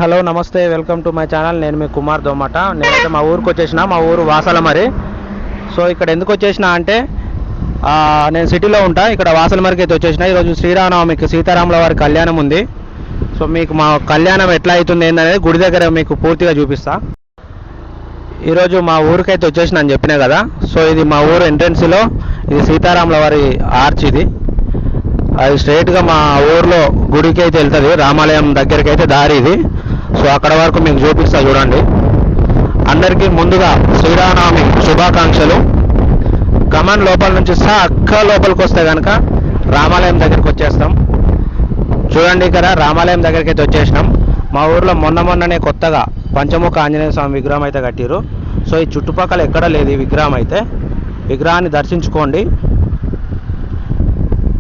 Hello నమస్తే, welcome to my channel. నేను మీ కుమార్ దోమట. నేనైతే మా ఊరికి వచ్చేసిన, మా ఊరు వాసలమరి. సో ఇక్కడ ఎందుకు వచ్చేసిన అంటే నేను సిటీలో ఉంటా, ఇక్కడ వాసలమరికి అయితే వచ్చేసిన. ఈరోజు శ్రీరామనవమికి సీతారాముల వారి కళ్యాణం ఉంది. సో మీకు మా కళ్యాణం ఎట్లా అవుతుంది ఏందనేది గుడి దగ్గర మీకు పూర్తిగా చూపిస్తా. ఈరోజు మా ఊరికైతే వచ్చేసిన అని చెప్పినా కదా. సో ఇది మా ఊరు ఎంట్రెన్స్లో, ఇది సీతారాముల వారి ఆర్చ్. ఇది అది స్ట్రైట్గా మా ఊర్లో గుడికి అయితే వెళ్తుంది, రామాలయం దగ్గరికి అయితే దారి ఇది. సో అక్కడ వరకు మీకు చూపిస్తా చూడండి. అందరికీ ముందుగా శ్రీరామనవమి శుభాకాంక్షలు. గమన్ లోపల నుంచి అక్క లోపలికి వస్తే కనుక రామాలయం దగ్గరికి వచ్చేస్తాం. చూడండి, ఇక్కడ రామాలయం దగ్గరికి అయితే వచ్చేసినాం. మా ఊర్లో మొన్ననే కొత్తగా పంచముఖ ఆంజనేయ స్వామి విగ్రహం అయితే కట్టిరు. సో ఈ చుట్టుపక్కల ఎక్కడ లేదు ఈ విగ్రహం అయితే. విగ్రహాన్ని దర్శించుకోండి.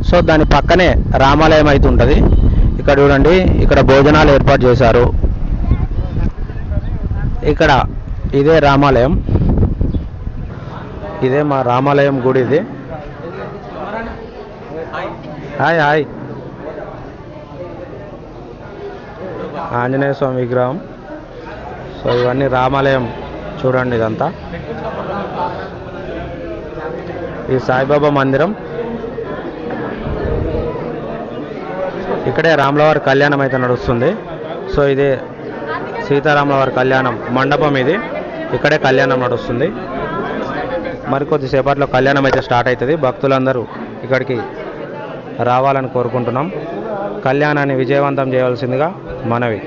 సో దాని పక్కనే రామాలయం అయితే ఉంటుంది. ఇక్కడ చూడండి, ఇక్కడ భోజనాలు ఏర్పాటు చేశారు. ఇక్కడ ఇదే రామాలయం, ఇదే మా రామాలయం గుడి. ఇది హాయ్ హాయ్ ఆంజనేయ స్వామి విగ్రహం. సో ఇవన్నీ రామాలయం. చూడండి ఇదంతా ఈ సాయిబాబా మందిరం. ఇక్కడే రాములవారి కళ్యాణం అయితే నడుస్తుంది. సో ఇదే సీతారాముల వారి కళ్యాణం మండపం. ఇది ఇక్కడే కళ్యాణం నడుస్తుంది. మరికొద్దిసేపట్లో కళ్యాణం అయితే స్టార్ట్ అవుతుంది. భక్తులందరూ ఇక్కడికి రావాలని కోరుకుంటున్నాం. కళ్యాణాన్ని విజయవంతం చేయవలసిందిగా మనవి.